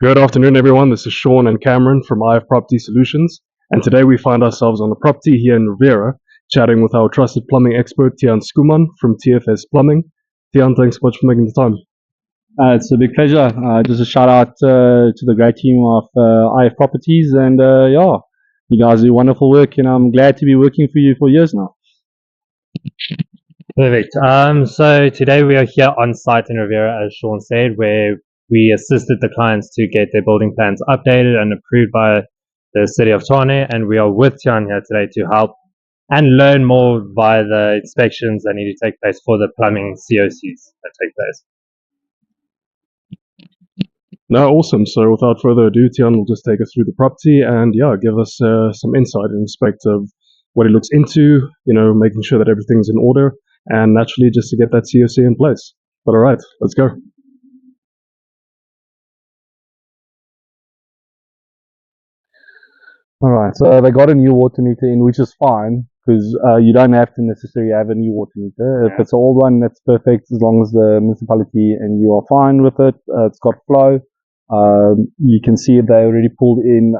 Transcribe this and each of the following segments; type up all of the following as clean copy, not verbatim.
Good afternoon, everyone. This is Sean and Cameron from IF Property Solutions, and today we find ourselves on a property here in Riviera, chatting with our trusted plumbing expert, Tiaan Schoeman from TFS Plumbing. Tiaan, thanks so much for making the time. It's a big pleasure. Just a shout out to the great team of IF Properties, and yeah, you guys do wonderful work, and I'm glad to be working for you for years now. Perfect. So today we are here on site in Riviera, as Sean said, where we assisted the clients to get their building plans updated and approved by the city of Tiaan, and we are with Tiaan here today to help and learn more via the inspections that need to take place for the plumbing COCs that take place. No, awesome. So without further ado, Tiaan will just take us through the property and give us some insight in respect of what he looks into, making sure that everything's in order, and naturally just to get that COC in place. But all right, let's go. All right, so they got a new water meter in, which is fine because you don't have to necessarily have a new water meter. If it's an old one, that's perfect as long as the municipality and you are fine with it. It's got flow. You can see they already pulled in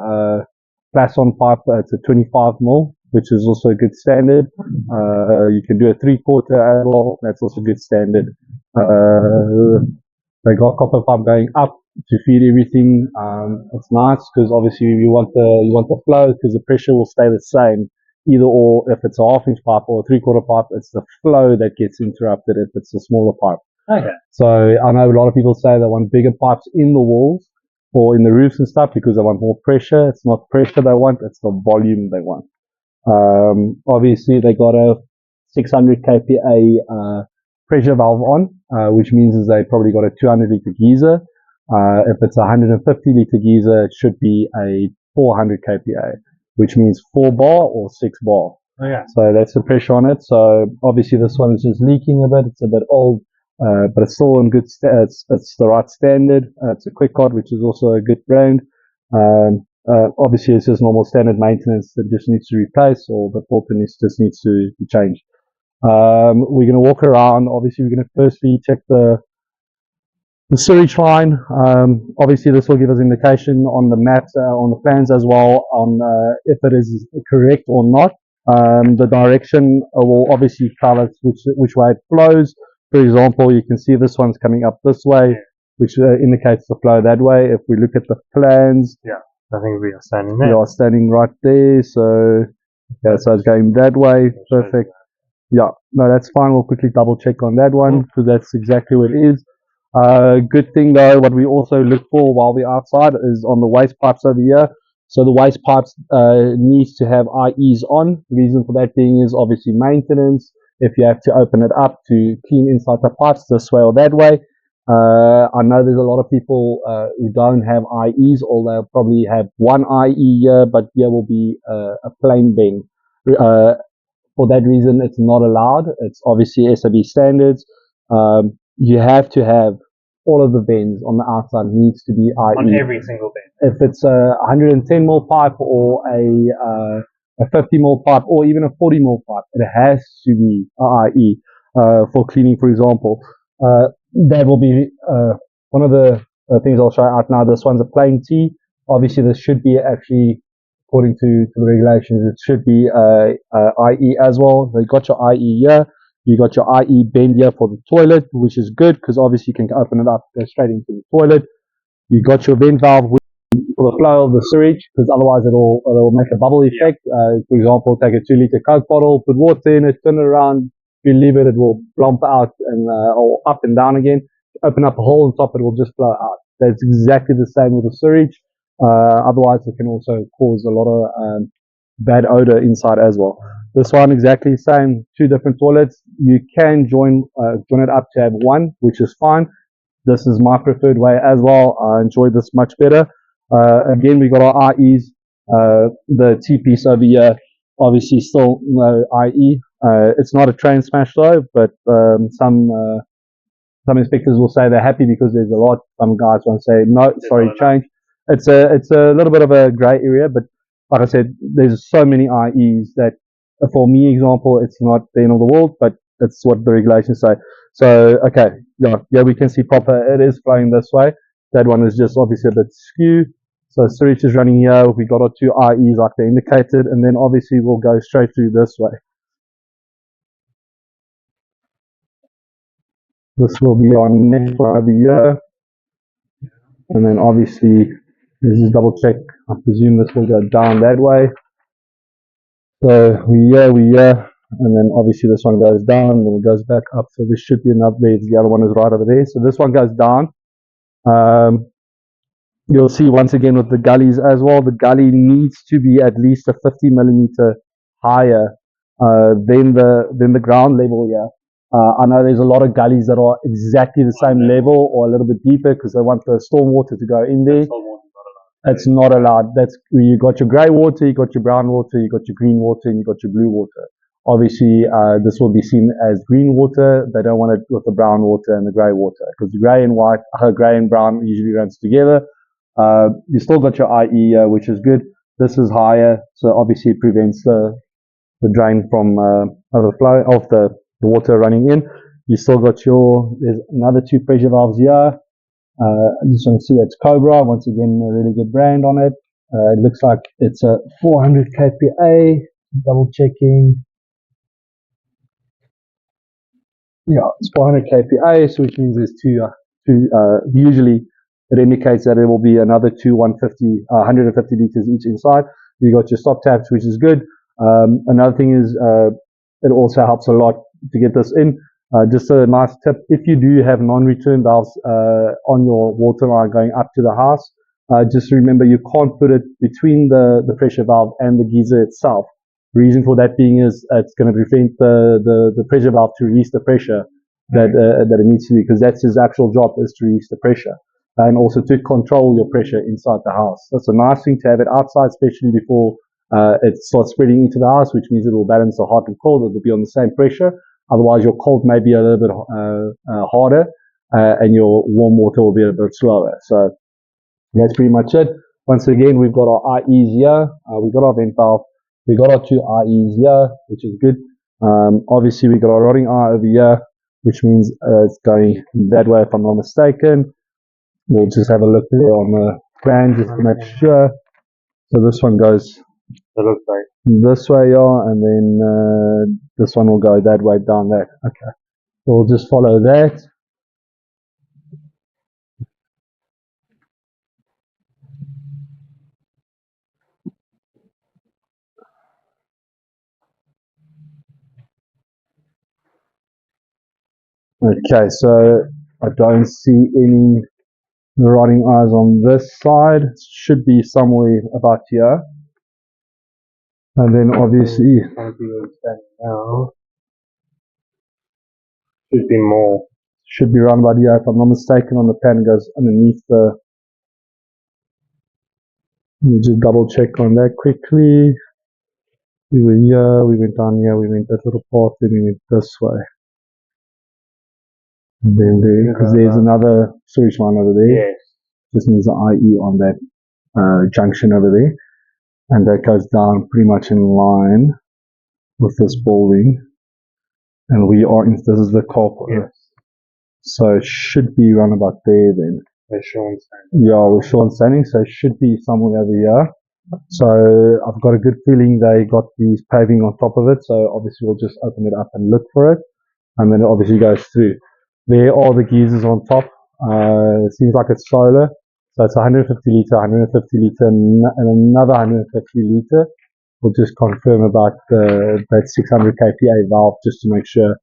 glass-on pipe. It's a 25 mil, which is also a good standard. You can do a 3/4 as well. That's also good standard. They got copper pipe going up to feed everything. It's nice because obviously you want the flow because the pressure will stay the same either or. If it's a 1/2 inch pipe or a 3/4 pipe, it's the flow that gets interrupted if it's a smaller pipe. Okay. So I know a lot of people say they want bigger pipes in the walls or in the roofs and stuff because they want more pressure. It's not pressure they want, it's the volume they want. Obviously they got a 600 kPa pressure valve on, which means is they probably got a 200 liter geyser. If it's a 150 liter geyser, it should be a 400 kPa, which means 4 bar or 6 bar. Oh, yeah. So that's the pressure on it. So obviously this one is just leaking a bit. It's a bit old, but it's still in good. It's the right standard. It's a Quick-Cart, which is also a good brand. Obviously it's just normal standard maintenance that just needs to replace, or the filter just needs to be changed. We're going to walk around. Obviously we're going to firstly check the sewage line. Obviously this will give us indication on the maps, on the plans as well, on if it is correct or not. The direction will obviously tell us which way it flows. For example, you can see this one's coming up this way, which indicates the flow that way. If we look at the plans, I think we are standing there. we are standing right there. So yeah, so it's going that way. Perfect. Yeah, no, that's fine. We'll quickly double check on that one because that's exactly what it is. Good thing though, what we also look for while we're outside is on the waste pipes over here. So the waste pipes needs to have IEs on. The reason for that being is obviously maintenance. If you have to open it up to clean inside the pipes this way or that way. I know there's a lot of people who don't have IEs, or they'll probably have one IE here, but here will be a plain bend. For that reason, it's not allowed. It's obviously SAB standards. You have to have all of the bends on the outside needs to be IE. On every single bend. If it's a 110 mil pipe or a 50 mil pipe or even a 40 mil pipe, it has to be IE for cleaning, for example. That will be one of the things I'll show out now. This one's a plain T. Obviously, this should be actually, according to the regulations, it should be IE as well. So you got your IE here. You got your IE bend here for the toilet, which is good because obviously you can open it up, go straight into the toilet. You got your vent valve for the flow of the sewage, because otherwise it'll make a bubble effect. For example, take a 2 liter Coke bottle, put water in it, turn it around. If you leave it, it will plump out and or up and down again. Open up a hole on top, it will just flow out. That's exactly the same with the sewage. Otherwise, it can also cause a lot of bad odor inside as well. This one exactly the same, 2 different toilets. You can join it up to have one, which is fine. This is my preferred way as well. I enjoy this much better. Again, we got our IEs. The T piece over here, obviously still no IE. It's not a train smash though, but some inspectors will say they're happy because there's a lot. Some guys want to say no, sorry, change. It's a little bit of a grey area, but like I said, there's so many IEs that, for me, example, it's not the end of the world, but that's what the regulations say. So, okay, yeah, we can see proper. It is flowing this way. That one is just obviously a bit skew. So sewage is running here. We got our two IEs like they indicated, and then obviously we'll go straight through this way. This will be our next one over here. And then obviously, let's just double check. I presume this will go down that way. So we here, and then obviously this one goes down, then it goes back up. So this should be enough beds. The other one is right over there. So this one goes down. You'll see once again with the gullies as well, the gully needs to be at least a 50 millimeter higher than the ground level here. I know there's a lot of gullies that are exactly the same level or a little bit deeper because they want the storm water to go in there. It's not allowed. That's you got your grey water, you got your brown water, you got your green water, and you got your blue water. Obviously, this will be seen as green water. They don't want it with the brown water and the grey water because grey and white, grey and brown usually runs together. You still got your IE, which is good. This is higher, so obviously it prevents the drain from overflow of the water running in. You still got there's another two pressure valves here. I just want to see it's Cobra. Once again, a really good brand on it. It looks like it's a 400 kPa. Double checking. Yeah, it's 400 kPa, so which means there's two. Usually, it indicates that it will be another two 150 liters each inside. You got your stop taps, which is good. Another thing is it also helps a lot to get this in. Just a nice tip, if you do have non-return valves on your water line going up to the house, just remember you can't put it between the pressure valve and the geyser itself. The reason for that being is it's going to prevent the pressure valve to release the pressure that it needs to, because that's his actual job, is to release the pressure. And also to control your pressure inside the house. That's a nice thing to have it outside, especially before it starts spreading into the house, which means it will balance the hot and cold. It will be on the same pressure. Otherwise, your cold may be a little bit harder, and your warm water will be a bit slower. So that's pretty much it. Once again, we've got our IEs here. We've got our vent valve. We've got our two IEs here, which is good. Obviously, we've got our rotting eye over here, which means it's going that way, if I'm not mistaken. We'll just have a look there on the plan just to make sure. So this one goes this way, yeah, and then this one will go that way down there. Okay, so we'll just follow that. Okay, so I don't see any rotting eyes on this side. It should be somewhere about here. And then obviously should be around about here. If I'm not mistaken, on the pan it goes underneath the. Let me just double check on that quickly. We were here, we went down here, we went that little path, then we went this way. And then because there's another sewage line over there. Yes. Just needs an IE on that junction over there. And that goes down pretty much in line with this building. And we are in, this is the carport. Yes. So it should be around about there then. We're short standing, so it should be somewhere over here. So I've got a good feeling they got these paving on top of it. So obviously we'll just open it up and look for it. And then it obviously goes through. There are the geysers on top. It seems like it's solar. So it's 150 liter, 150 liter, and another 150 liter. We'll just confirm about that 600 kPa valve just to make sure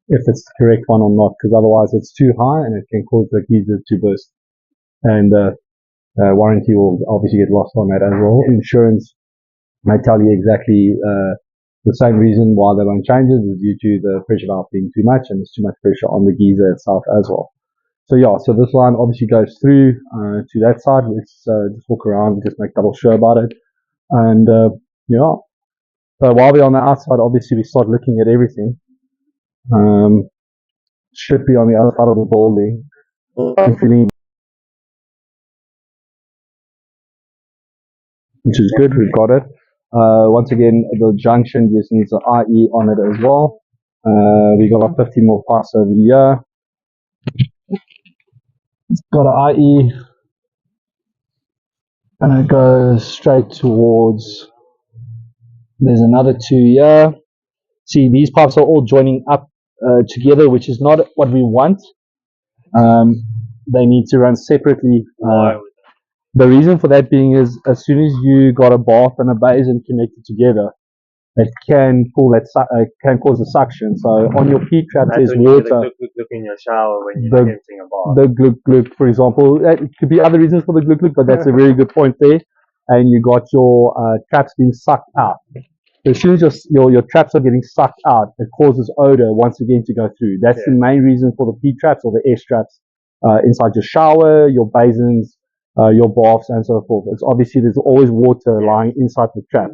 if it's the correct one or not, because otherwise it's too high and it can cause the geyser to burst. And warranty will obviously get lost on that as well. Insurance may tell you exactly the same reason why they won't change it is due to the pressure valve being too much, and there's too much pressure on the geyser itself as well. So yeah, so this line obviously goes through to that side. Let's just walk around and just make double sure about it. And yeah, so while we're on the outside, obviously we start looking at everything. Should be on the other side of the building. Which is good, we've got it. Once again, the junction just needs an IE on it as well. We got our 50 more pipes over here. It's got an IE And it goes straight towards, there's another 2 here. See, these pipes are all joining up together, which is not what we want. They need to run separately. The reason for that being is as soon as you got a bath and a basin connected together, it can pull that can cause a suction. So on your P trap there's water. Look in your shower when you're emptying a bath. The gluk, for example, it could be other reasons for the gluk, but that's a very good point there. And you got your traps being sucked out. As soon as your traps are getting sucked out, it causes odor once again to go through. That's the main reason for the P traps or the S traps inside your shower, your basins, your baths, and so forth. It's obviously there's always water lying inside the trap,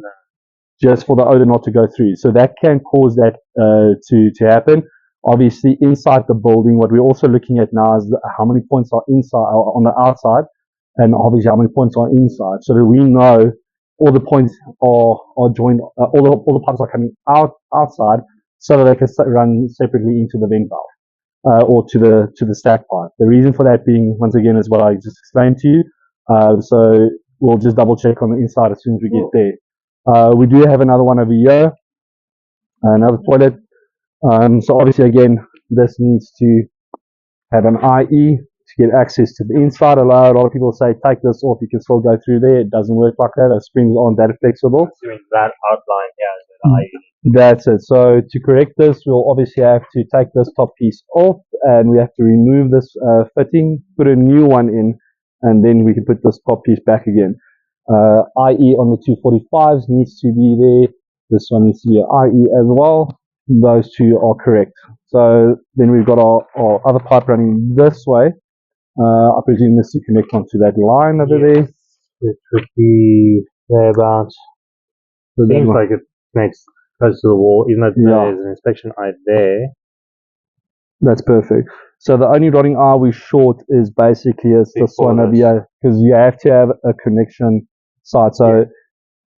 just for the odor not to go through. So that can cause that to happen. Obviously, inside the building, what we're also looking at now is how many points are inside on the outside, and obviously how many points are inside, so that we know all the points are joined, all the pipes are coming outside, so that they can run separately into the vent valve or to the stack pipe. The reason for that being, once again, is what I just explained to you. So we'll just double check on the inside as soon as we get there. We do have another one over here, another toilet. So obviously, again, this needs to have an IE to get access to the inside. A lot of people say take this off, you can still go through there. It doesn't work like that. The springs aren't that flexible. Doing that outline here is the IE. That's it. So to correct this, we'll obviously have to take this top piece off, and we have to remove this fitting, put a new one in, and then we can put this top piece back again. IE on the 245s needs to be there. This one needs to be an IE as well. Those two are correct. So then we've got our other pipe running this way. I presume this to connect onto that line over there. It would be thereabouts. So seems like it connects close to the wall, even though there's an inspection eye there. That's perfect. So the only rotting eye we short is basically this one over here, because you have to have a connection side. So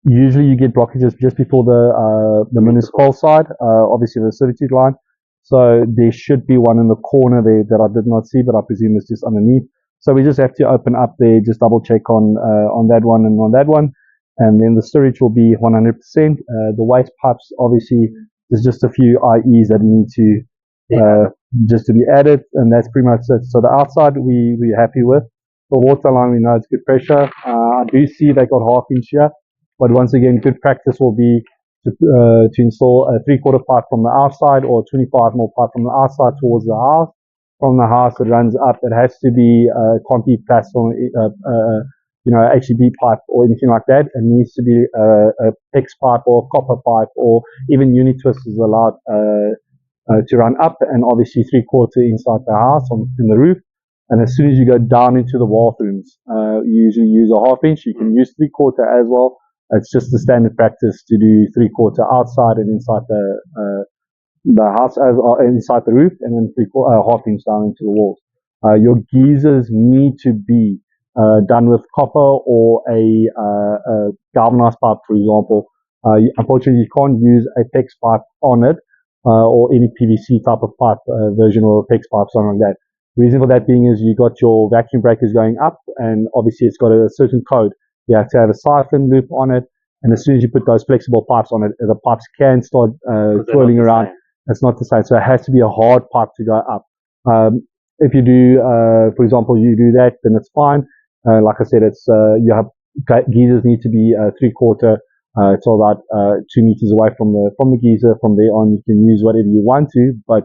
usually you get blockages just before the municipal side, obviously the servitude line. So there should be one in the corner there that I did not see, but I presume it's just underneath. So we just have to open up there, just double check on that one and on that one, and then the storage will be 100%. The waste pipes, obviously, there's just a few IEs that need to just to be added, and that's pretty much it. So the outside we're happy with. The water line, we know it's good pressure. I do see they got half-inch here, but once again, good practice will be to install a 3/4 pipe from the outside or 25mm pipe from the outside towards the house. From the house, it runs up. It has to be can't be plastic, HEB pipe or anything like that. It needs to be a PEX pipe or a copper pipe, or even unit twist is allowed to run up, and obviously 3/4 inside the house in the roof. And as soon as you go down into the bathrooms, you usually use a 1/2 inch. You can use 3/4 as well. It's just the standard practice to do 3/4 outside and inside the house, inside the roof, and then 1/2 inch down into the walls. Your geysers need to be done with copper or a galvanized pipe, for example. Unfortunately, you can't use a PEX pipe on it, or any PVC type of pipe version or PEX pipe, something like that. The reason for that being is you got your vacuum breakers going up, and obviously it's got a certain code. You have to have a siphon loop on it, and as soon as you put those flexible pipes on it, the pipes can start twirling around. It's not the same, so it has to be a hard pipe to go up. If you do, for example, you do that, then it's fine. Like I said, it's you have geysers need to be 3/4. It's all about 2 meters away from the geyser. From there on, you can use whatever you want to, but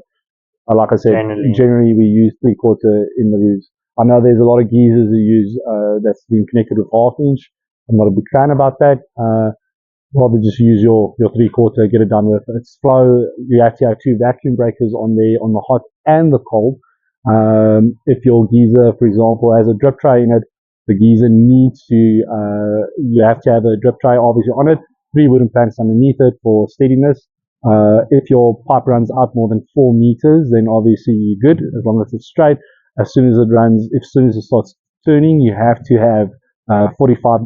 like I said, generally we use 3/4 in the roofs. I know there's a lot of geysers who use that's been connected with 1/2 inch. I'm not a big fan about that. Rather just use your 3/4, get it done with. It's flow. You have to have 2 vacuum breakers on there, on the hot and the cold. If your geyser, for example, has a drip tray in it, the geyser needs to, you have to have a drip tray obviously on it, 3 wooden planks underneath it for steadiness. If your pipe runs out more than 4 meters, then obviously you're good, as long as it's straight. As soon as it starts turning, you have to have 45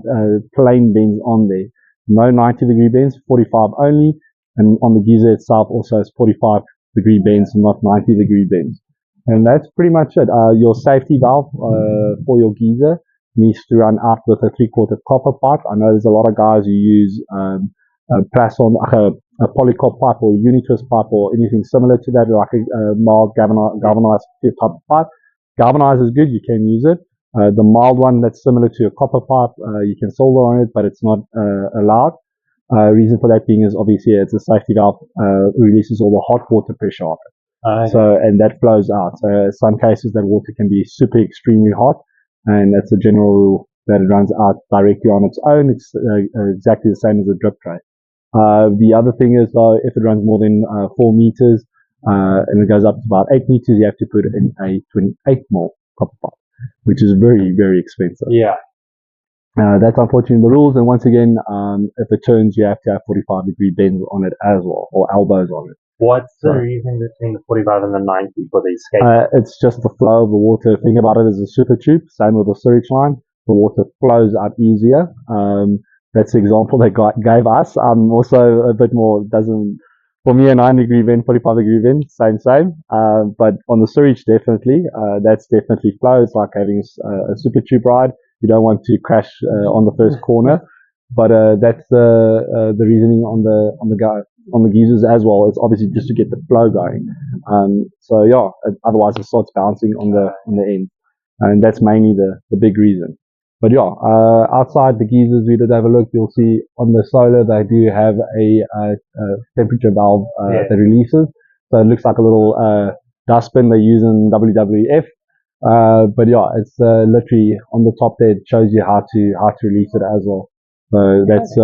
plain bends on there. No 90-degree bends, 45 only. And on the geyser itself also it's 45-degree bends, not 90-degree bends. And that's pretty much it. Your safety valve for your geyser needs to run out with a 3/4 copper pipe. I know there's a lot of guys who use a polycop pipe or unitwist pipe or anything similar to that, like a mild galvanized type of pipe. Galvanized is good, you can use it. The mild one that's similar to a copper pipe, you can solder on it, but it's not allowed. Reason for that being is obviously it's a safety valve, releases all the hot water pressure off it. So, and that flows out. So some cases that water can be super extremely hot, and that's a general rule that it runs out directly on its own. It's exactly the same as a drip tray. The other thing is though, if it runs more than 4 meters, and it goes up to about 8 meters, you have to put it in a 28 mil copper pipe, which is very, very expensive. Yeah. That's unfortunately the rules, and once again, if it turns, you have to have 45-degree bends on it as well, or elbows on it. What's the reason between the 45 and the 90 for the escape? It's just the flow of the water. Think about it as a super tube, same with the sewage line. The water flows out easier. That's the example they gave us. Also a bit more, for me a 9-degree vent, 45-degree vent, same. But on the sewage, definitely, that's definitely flow. It's like having a super tube ride. You don't want to crash on the first corner. But that's the reasoning on the geysers as well. It's obviously just to get the flow going. So yeah, otherwise it starts bouncing on the end, and that's mainly the big reason. But yeah, outside the geysers, we did have a look. You'll see on the solar they do have a temperature valve that releases. So it looks like a little dustbin they use in WWF. But yeah, it's literally on the top there. It shows you how to release it as well. So that's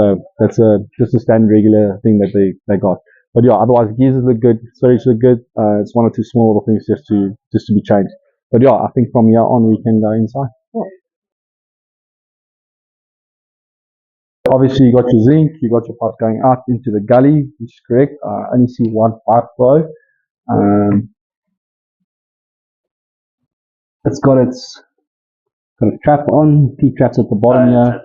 just a standard regular thing that they got. But yeah, otherwise geysers look good, storage look good. It's one or two small little things just to be changed. But yeah, I think from here on we can go inside. Obviously you got your zinc, you got your pipe going out into the gully, which is correct. I only see one pipe flow. It's got a trap on, P-traps at the bottom here.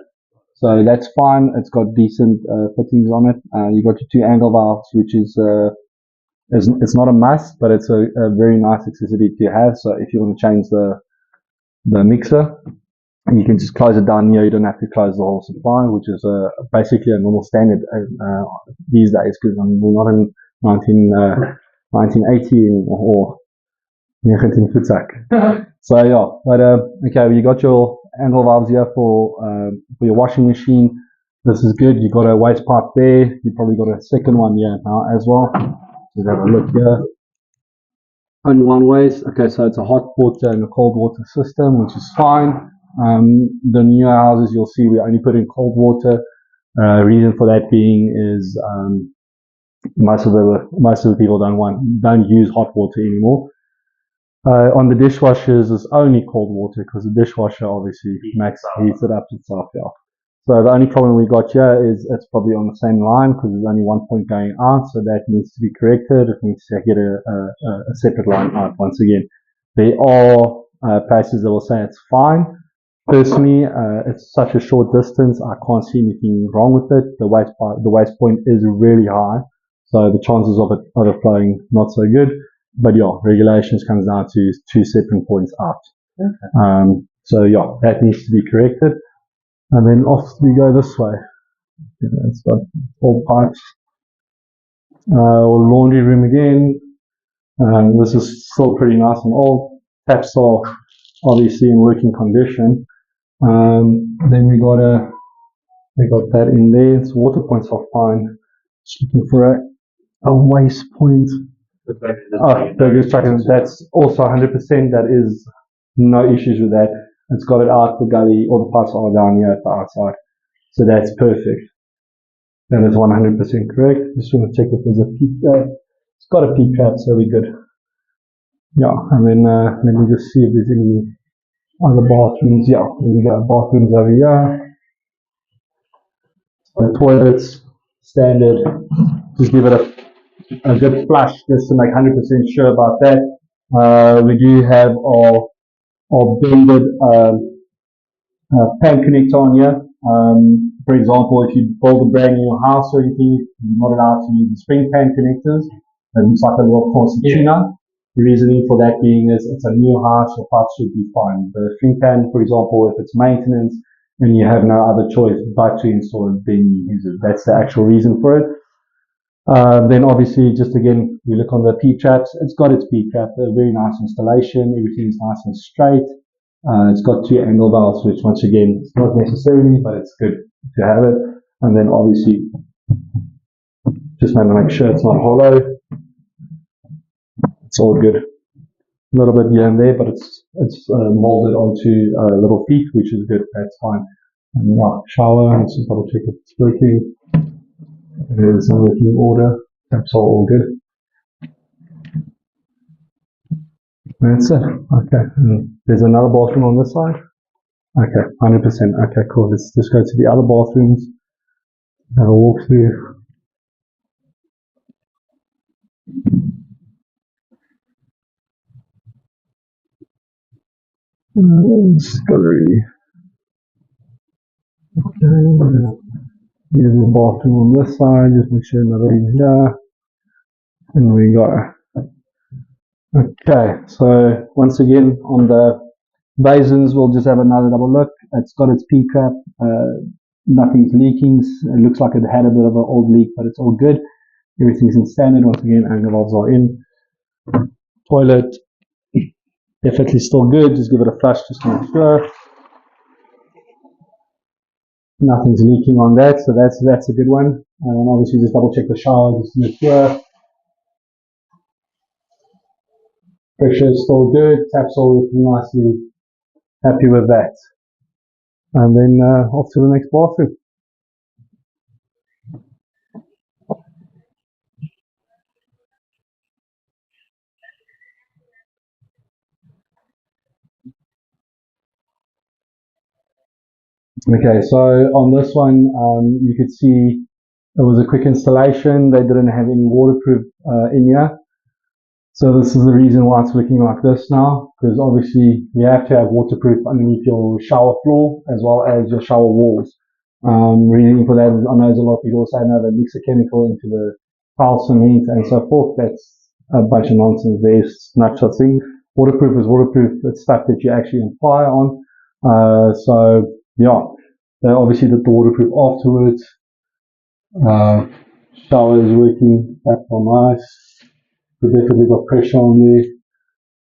So that's fine. It's got decent fittings on it. You got your 2 angle valves, which is it's not a must, but it's a very nice accessory to have. So if you want to change the mixer, you can just close it down here. You don't have to close the whole supply, which is basically a normal standard these days, because we're not in 1980 or 19 So yeah, but okay, you got your angle valves here for your washing machine. This is good. You got a waste pipe there. You probably got a second one here now as well. Just have a look here. Only one waste. Okay, so it's a hot water and a cold water system, which is fine. The newer houses, you'll see we only put in cold water. Reason for that being is most of the people don't use hot water anymore. On the dishwashers, it's only cold water because the dishwasher obviously heats it up itself. Yeah. So the only problem we got here is it's probably on the same line because there's only one point going out, so that needs to be corrected. It needs to get a separate line out once again. There are places that will say it's fine. Personally, it's such a short distance, I can't see anything wrong with it. The waste point is really high, so the chances of it overflowing not so good. But yeah, regulations comes down to 2 separate points out. Okay. So yeah, that needs to be corrected. And then off we go this way. It's got all pipes. Laundry room again. This is still pretty nice and old. Taps are obviously in working condition. Then we got that in there. So water points are fine. Just looking for a waste point. That's also 100%. That is no issues with that. It's got it out the gully, all the pipes are down here at the outside. So that's perfect. That is 100% correct. Just want to check if there's a peak. It's got a peak trap, so we're good. Yeah, and then let me just see if there's any other bathrooms. Yeah, we got bathrooms over here. The toilets, standard. Just give it a good flush just to make 100% sure about that. We do have our bended pan connector on here. For example, if you build a brand new house or anything, you're not allowed to use the spring pan connectors. It looks like a little concertina. Reasoning for that being is it's a new house, your pipes should be fine. The shrink pan, for example, if it's maintenance and you have no other choice but to install it, then you use it. That's the actual reason for it. Then obviously, just again, we look on the P-traps. It's got its P-trap, a very nice installation. Everything's nice and straight. It's got 2 angle valves, which once again, it's not necessarily, but it's good to have it. And then obviously, just want to make sure it's not hollow. It's all good. A little bit here and there, but it's molded onto little feet, which is good. That's fine. And yeah, shower. Let's just double check if it's working. It is in working order. Taps are all good. That's it. Okay. And there's another bathroom on this side. Okay, 100%. Okay, cool. Let's just go to the other bathrooms. Have a walk through. Gallery. Okay. Here's the bathroom on this side. Just make sure nobody's here. And we go. Okay, so once again on the basins, we'll just have another double look. It's got its P-trap. Nothing's leaking. It looks like it had a bit of an old leak, but it's all good. Everything's in standard. Once again, angle valves are in. Toilet, definitely still good. Just give it a flush just to make sure. Nothing's leaking on that, so that's a good one. And obviously just double check the shower just to make sure. Pressure is still good. Taps all working nicely. Happy with that. And then off to the next bathroom. Okay, so on this one, you could see it was a quick installation. They didn't have any waterproof in here. So this is the reason why it's looking like this now, because obviously you have to have waterproof underneath your shower floor as well as your shower walls. Reason for that is I know there's a lot of people say no, they mix a chemical into the tile cement and so forth. That's a bunch of nonsense. There's not such thing. Waterproof is waterproof. It's stuff that you actually apply on. So yeah, they obviously did the waterproof afterwards. Shower is working. That's all nice. We definitely got pressure on there,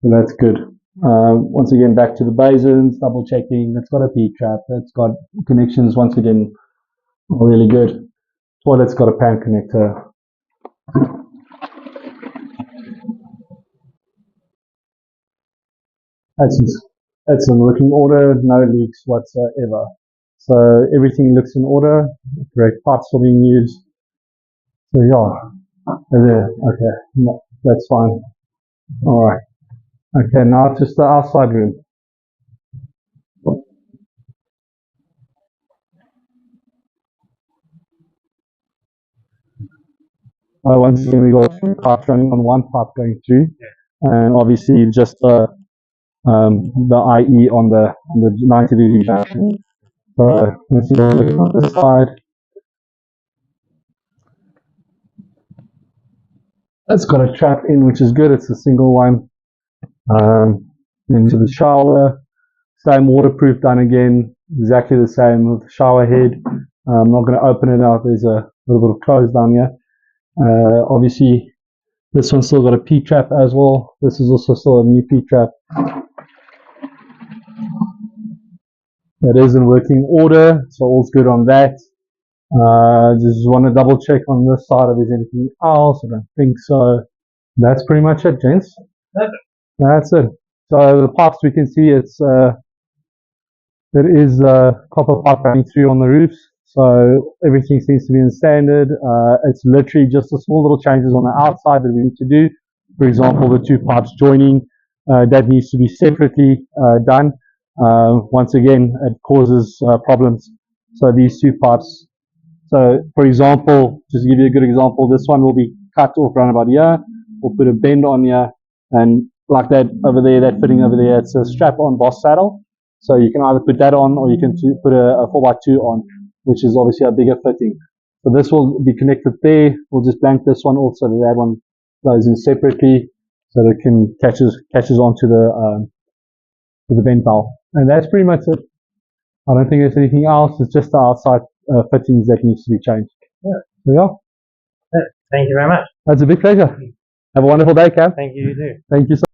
so that's good. Once again, back to the basins, double checking. It's got a P-trap. It's got connections. Once again, really good. Toilet's got a pan connector. That's in working order. No leaks whatsoever. So everything looks in order. Great parts are being used. So yeah, there. Okay, no, that's fine. All right. Okay, now just the outside room. Once again, we got 2 pipes running on 1 pipe going through, and obviously just the IE on the 90-degree junction. So let's look on this side. It's got a trap in, which is good. It's a single one. Into the shower, same waterproof done again, exactly the same with the shower head. I'm not going to open it out. There's a little bit of close down here. Obviously, this one's still got a P-trap as well. This is also still a new P-trap. That is in working order, so all's good on that. Just want to double check on this side if there's anything else. I don't think so. That's pretty much it, gents. That's it. So the pipes we can see there is copper pipe running through on the roofs. So everything seems to be in standard. It's literally just the small little changes on the outside that we need to do. For example, the 2 pipes joining, that needs to be separately done. Once again, it causes problems. So these 2 pipes. So for example, just to give you a good example, this one will be cut off around about here. We'll put a bend on here, and like that over there, that fitting over there, it's a strap-on boss saddle. So you can either put that on, or you can put a 4x2 on, which is obviously a bigger fitting. So this will be connected there. We'll just blank this one off so that one goes in separately. so that it can catches onto the vent valve. And that's pretty much it. I don't think there's anything else. It's just the outside fittings that needs to be changed. Yeah. There you go. Thank you very much. That's a big pleasure. Have a wonderful day, Cam. Thank you, you too. Thank you so